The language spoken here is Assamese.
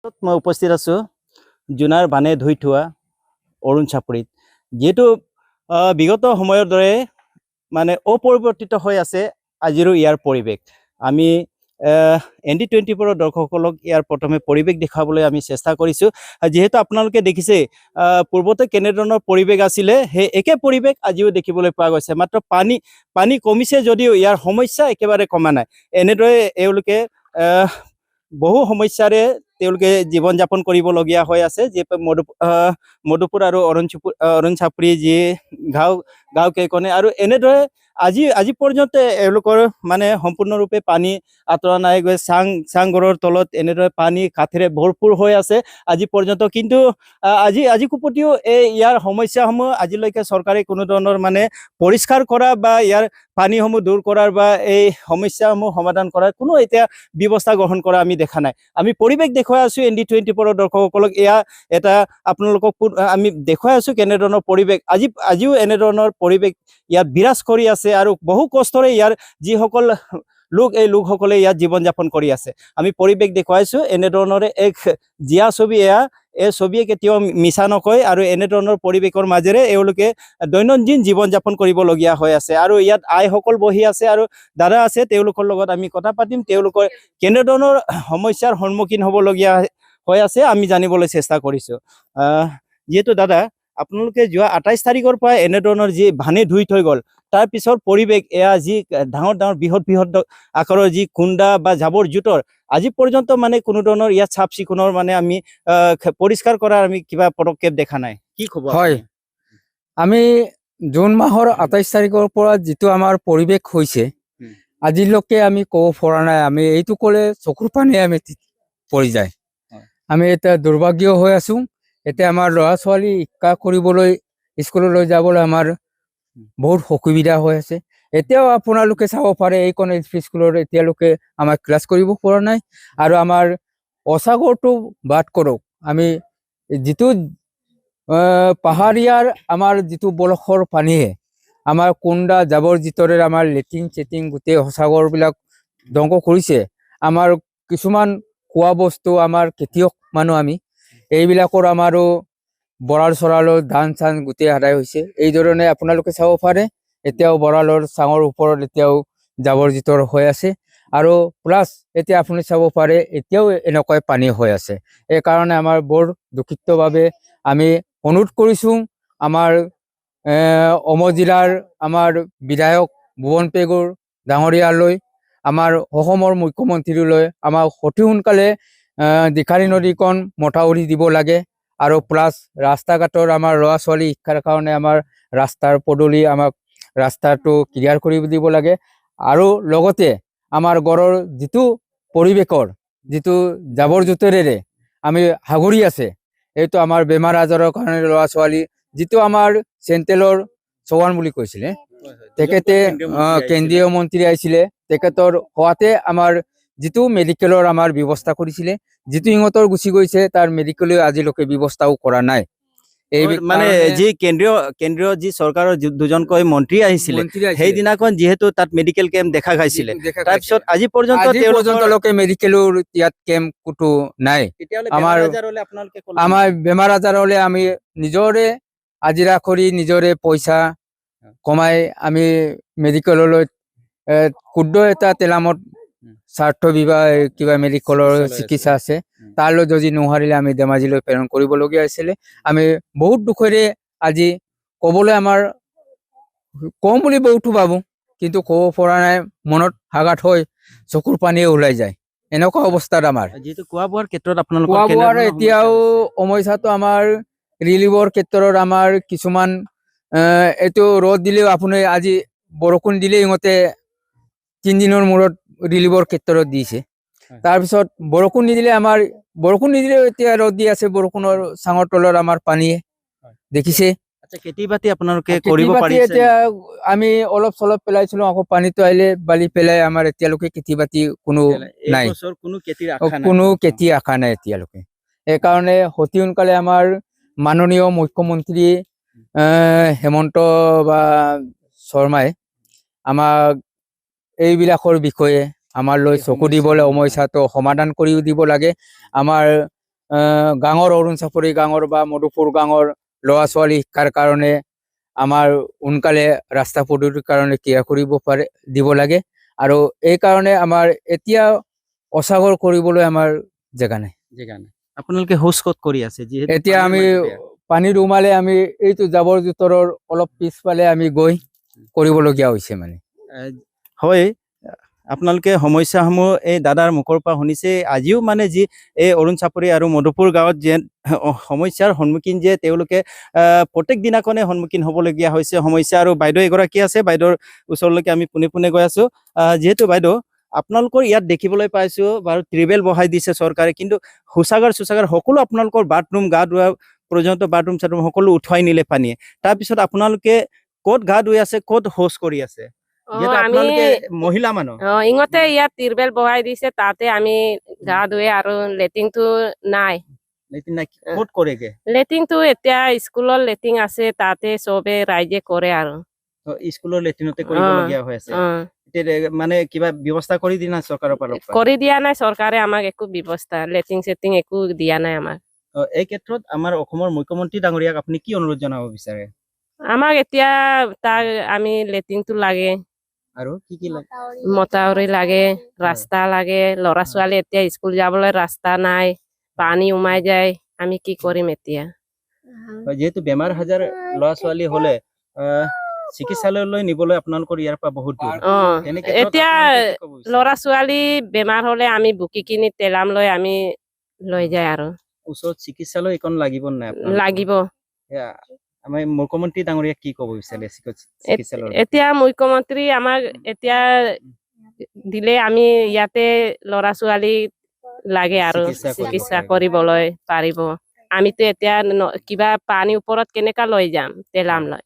মই উপস্থিত আছো জোনাৰ বানে ধুই থোৱা অৰুণ চাপৰিত, যিহেতু বিগত সময়ৰ দৰে মানে অপৰিৱৰ্তিত হৈ আছে আজিৰো ইয়াৰ পৰিৱেশ। আমি ND24 দৰ্শকসকলক ইয়াৰ প্ৰথমে পৰিৱেশ দেখাবলৈ আমি চেষ্টা কৰিছোঁ। যিহেতু আপোনালোকে দেখিছে পূৰ্বতে কেনেধৰণৰ পৰিৱেশ আছিলে, সেই একে পৰিৱেশ আজিও দেখিবলৈ পোৱা গৈছে। মাত্ৰ পানী কমিছে যদিও ইয়াৰ সমস্যা একেবাৰে কমা নাই। এনেদৰে এওঁলোকে বহু সমস্যাৰে তেওঁলোকে জীৱন যাপন কৰিবলগীয়া হৈ আছে। যি মধুপুৰ আৰু অৰুণ চাপৰি যি গাঁও কেইখনে আৰু এনেদৰে আজি পৰ্যন্ত এওঁলোকৰ মানে সম্পূৰ্ণৰূপে পানী আঁতৰা নাই। গৈ চাংঘৰৰ তলত এনেদৰে পানী কাঠেৰে ভৰপূৰ হৈ আছে আজি পৰ্যন্ত। কিন্তু আজি কুপতিও ইয়াৰ সমস্যাসমূহ আজিলৈকে চৰকাৰে কোনো ধৰণৰ মানে পৰিষ্কাৰ কৰা বা ইয়াৰ পানীসমূহ দূৰ কৰাৰ বা এই সমস্যাসমূহ সমাধান কৰাৰ কোনো এতিয়া ব্যৱস্থা গ্ৰহণ কৰা আমি দেখা নাই। আমি পৰিৱেশ দেখুৱাই আছো ND24 দৰ্শকসকলক। এয়া এটা আপোনালোকক আমি দেখুৱাই আছো কেনেধৰণৰ পৰিৱেশ আজিও এনেধৰণৰ পৰিৱেশ ইয়াত বিৰাজ কৰি আছে আৰু বহু কষ্টৰে ইয়াৰ যিসকল লোক এই লোকসকলে ইয়াত জীৱন যাপন কৰি আছে। আমি পৰিৱেশ দেখুৱাইছো এনেধৰণৰে এক জীয়া ছবি। এই ছবিয়ে কেতিয়াও মিছা নকয় আৰু এনেধৰণৰ পৰিৱেশৰ মাজেৰে এওঁলোকে দৈনন্দিন জীৱন যাপন কৰিবলগীয়া হৈ আছে। আৰু ইয়াত আইসকল বহি আছে আৰু দাদা আছে, তেওঁলোকৰ লগত আমি কথা পাতিম। তেওঁলোকৰ কেনেধৰণৰ সমস্যাৰ সন্মুখীন হ'বলগীয়া হৈ আছে আমি জানিবলৈ চেষ্টা কৰিছো। যিহেতু দাদা, আপোনালোকে যোৱা 28 তাৰিখৰ পৰা এনেধৰণৰ যি ভানে ধুই থৈ গ'ল, তাৰ পিছৰ পৰিৱেশ এয়া যি ডাঙৰ বৃহৎ আকাৰৰ যি কুণ্ডা বা জাবৰ জোঁথৰ, আজি পৰ্যন্ত মানে কোনো ধৰণৰ ইয়াত চাফ চিকুণৰ মানে আমি পৰিষ্কাৰ কৰাৰ আমি কিবা পদক্ষেপ দেখা নাই। কি খবৰ? হয়, আমি জুন মাহৰ 28 তাৰিখৰ পৰা যিটো আমাৰ পৰিৱেশ হৈছে আজিলৈকে আমি ক'ব পৰা নাই। আমি এইটো ক'লে চকুৰ পানী আমি পৰি যায়। আমি এতিয়া দুৰ্ভাগ্য হৈ আছো। এতিয়া আমাৰ ল'ৰা ছোৱালী শিক্ষা কৰিবলৈ স্কুললৈ যাবলৈ আমাৰ বহুত অসুবিধা হৈ আছে। এতিয়াও আপোনালোকে চাব পাৰে এইখন LP স্কুলত এতিয়ালৈকে আমাৰ ক্লাছ কৰিব পৰা নাই। আৰু আমাৰ অসাগৰটো বাদ কৰক, আমি যিটো পাহাৰীয়াৰ আমাৰ যিটো বৰফৰ পানীয়ে আমাৰ কুণ্ডা জাবৰ জোঁথৰে আমাৰ লেট্ৰিন চেট্ৰিন গোটেই শৌচাগাৰবিলাক ধ্বংস কৰিছে। আমাৰ কিছুমান খোৱা বস্তু আমাৰ খেতিয়ক মানুহ আমি এইবিলাকৰ আমাৰো বৰাল চৰালৰ ধান চান গোটেই আদায় হৈছে। এই ধৰণে আপোনালোকে চাব পাৰে এতিয়াও বৰালৰ চাঙৰ ওপৰত এতিয়াও জাবৰ জোঁথৰ হৈ আছে। আৰু প্লাছ এতিয়া আপুনি চাব পাৰে এতিয়াও এনেকুৱাই পানী হৈ আছে। এই কাৰণে আমাৰ বৰ দুখিতভাৱে আমি অনুৰোধ কৰিছোঁ আমাৰ জিলাৰ আমাৰ বিধায়ক ভুৱন পেগুৰ ডাঙৰীয়ালৈ, আমাৰ অসমৰ মুখ্যমন্ত্ৰীলৈ আমাৰ অতি সোনকালে দীঘলী নদীখন মথাউৰি দিব লাগে। আৰু প্লাছ ৰাস্তা ঘাটৰ আমাৰ ল'ৰা ছোৱালী শিক্ষাৰ কাৰণে আমাৰ ৰাস্তাৰ পদূলি আমাক ৰাস্তাটো ক্লিয়াৰ কৰি দিব লাগে। আৰু লগতে আমাৰ গড়ৰ যিটো পৰিৱেশৰ যিটো জাবৰ জোঁথৰেৰে আমি হাগুৰি আছে, এইটো আমাৰ বেমাৰ আজাৰৰ কাৰণে ল'ৰা ছোৱালী, যিটো আমাৰ চেণ্ট্ৰেলৰ চৌহান বুলি কৈছিলে তেখেতে কেন্দ্ৰীয় মন্ত্ৰী আহিছিলে, তেখেতৰ হোৱাতে আমাৰ যিটো মেডিকেলৰ আমাৰ ব্যৱস্থা কৰিছিলে, যিটো সিহঁতৰ গুচি গৈছে তাৰ মেডিকেলে আজিলৈকে ব্যৱস্থাও কৰা নাই। এই মানে যি কেন্দ্ৰীয় যি চৰকাৰৰ দুজনকৈ মন্ত্ৰী আহিছিলে সেইদিনাখন যিহেতু তাত মেডিকেল কেম্প দেখা খাইছিলে, তাৰপিছত আজি পৰ্যন্ত মেডিকেলৰ ইয়াত কেম্প ক'তো নাই। আমাৰ বেমাৰ আজাৰ হলে আমি নিজৰে আজিৰা কৰি নিজৰে পইচা কমাই আমি মেডিকেললৈ ক্ষুদ্ৰ এটা তেলামত স্বাৰ্থ বিভাগ কিবা মেডিকেলৰ চিকিৎসা আছে, তালৈ যদি নোৱাৰিলে আমি ধেমাজিলৈ প্ৰেৰণ কৰিবলগীয়া হৈছিলে। আমি বহুত দুখেৰে আজি ক'বলৈ আমাৰ কম বুলি বহুতো ভাবো, কিন্তু ক'ব পৰা নাই। মনত আঘাত হৈ চকুৰ পানীয়ে ওলাই যায়। এনেকুৱা অৱস্থাত আমাৰ যিহেতু খোৱা বোৱাৰ ক্ষেত্ৰত আপোনালোকৰ খোৱা বোৱাৰ এতিয়াও সমস্যাটো আমাৰ ৰিলিফৰ ক্ষেত্ৰত আমাৰ কিছুমান এইটো ৰ'দ দিলেও আপুনি আজি বৰষুণ দিলেই ইহঁতে 3 দিনৰ মূৰত ৰিলিফৰ ক্ষেত্ৰত দিছে। তাৰপিছত বৰষুণ নিদিলেও এতিয়া ৰ'দ দি আছে। বৰষুণৰ চাঙৰ তলত আমাৰ পানীয়ে দেখিছে। খেতি বাতি আপোনালোকে কৰিব পাৰিছে? এতিয়া আমি অলপ চলপ পেলাইছিলো, আকৌ পানীটো আহিলে বালি পেলাই আমাৰ এতিয়ালৈকে খেতি বাতি কোনো নাই, কোনো খেতি আশা নাই এতিয়ালৈকে। সেইকাৰণে অতি সোনকালে আমাৰ মাননীয় মুখ্যমন্ত্ৰী হেমন্ত বা শৰ্মাই আমাক এইবিলাকৰ বিষয়ে আমালৈ চকু দিবলৈ সমস্যাটো সমাধান কৰি দিব লাগে। আমাৰ গাঁৱৰ অৰুণ চাপৰি গাঁৱৰ বা মধুপুৰ গাঁৱৰ ল'ৰা ছোৱালী শিক্ষাৰ কাৰণে আমাৰ সোনকালে ৰাস্তা পদূলিৰ কাৰণে ক্ৰিয়া কৰিব পাৰে দিব লাগে আৰু এই কাৰণে আমাৰ এতিয়া অসাগৰ কৰিবলৈ আমাৰ জেগা নাই জেগা নাই আপোনালোকে হোচ ক'ত কৰি আছে যিহেতু এতিয়া পানীৰ আমি মাটি বেয়া। পানী ৰুমালে আমি এইটো জাবৰ জোঁথৰৰ অলপ পিছফালে আমি গৈ কৰিবলগীয়া হৈছে মানে আহ, হয় আপোনালোকে সমস্যাসমূহ এই দাদাৰ মুখৰ পৰা শুনিছে আজিও মানে যি এই অৰুণ চাপৰি আৰু মধুপুৰ গাঁৱত যে সমস্যাৰ সন্মুখীন যে তেওঁলোকে প্ৰত্যেক দিনাখনে সন্মুখীন হ'বলগীয়া হৈছে সমস্যা আৰু বাইদেউ এগৰাকী আছে বাইদেউৰ ওচৰলৈকে আমি পোনে পোনে গৈ আছো যিহেতু বাইদেউ আপোনালোকৰ ইয়াত দেখিবলৈ পাইছো বাৰু ত্ৰিবেল বহাই দিছে চৰকাৰে কিন্তু শৌচাগাৰ সকলো আপোনালোকৰ বাথৰুম গা ধোৱা পৰ্যন্ত বাথৰুম চাথৰুম সকলো উঠুৱাই নিলে পানীয়ে তাৰপিছত আপোনালোকে ক'ত গা ধুই আছে ক'ত শৌচ কৰি আছে যিহেতু আমি আপোনালোকে মহিলা মানুহ ইঙতে ইয়াত তিৰবেল বহাই দিছে তাতে আমি গা ধুৱে আৰু লেট্ৰিনটো নাই লেট্ৰিন নাই ক'ত কৰেগে লেট্ৰিনটো এতিয়া স্কুলৰ লেট্ৰিন আছে তাতে চবে ৰাইজে কৰে আৰু স্কুলৰ লেট্ৰিনতে কৰিবলগীয়া হৈ আছে অ, এতিয়া মানে কিবা ব্যৱস্থা কৰি দি না চৰকাৰৰ পৰা কৰি দিয়া নাই চৰকাৰে আমাক একো ব্যৱস্থা লেট্ৰিন চেট্ৰিন একো দিয়া নাই আমাক এই ক্ষেত্ৰত আমাৰ অসমৰ মুখ্যমন্ত্ৰী ডাঙৰীয়াক আপুনি কি অনুৰোধ জনাব বিচাৰে আমাক এতিয়া তাক আমি লেট্ৰিনটো লাগে আৰু কি কি লাগে মতাউৰি লাগে ৰাস্তা লাগে ল'ৰা ছোৱালী এতিয়া স্কুল যাবলৈ ৰাস্তা নাই পানী উমাই যায় আমি কি কৰিম এতিয়া যিহেতু বেমাৰ হাজাৰ ল'ৰা ছোৱালী হলে চিকিৎসালয়লৈ নিবলৈ আপোনালোকৰ ইয়াৰ পৰা বহুত দূৰ অ তেনে ক্ষেত্ৰত এতিয়া আপোনালোকে কি ক'ব বিচাৰে? ল'ৰা ছোৱালী বেমাৰ হলে আমি বুকি কিনি তেলাম লৈ আমি লৈ যায় আৰু ওচৰত চিকিৎসালয় এখন লাগিব নাই আপোনালোকৰ? লাগিব এয়া, আমাৰ মুখ্যমন্ত্ৰী ডাঙৰীয়াক কি ক'ব বিচাৰে চিকিৎসালয়ৰ এতিয়া মুখ্যমন্ত্ৰী আমাক এতিয়া দিলে আমি ইয়াতে ল'ৰা ছোৱালী লাগে আৰু চিকিৎসা কৰিবলৈ পাৰিব আমিতো এতিয়া কিবা পানীৰ ওপৰত কেনেকা লৈ যাম তেলাম লৈ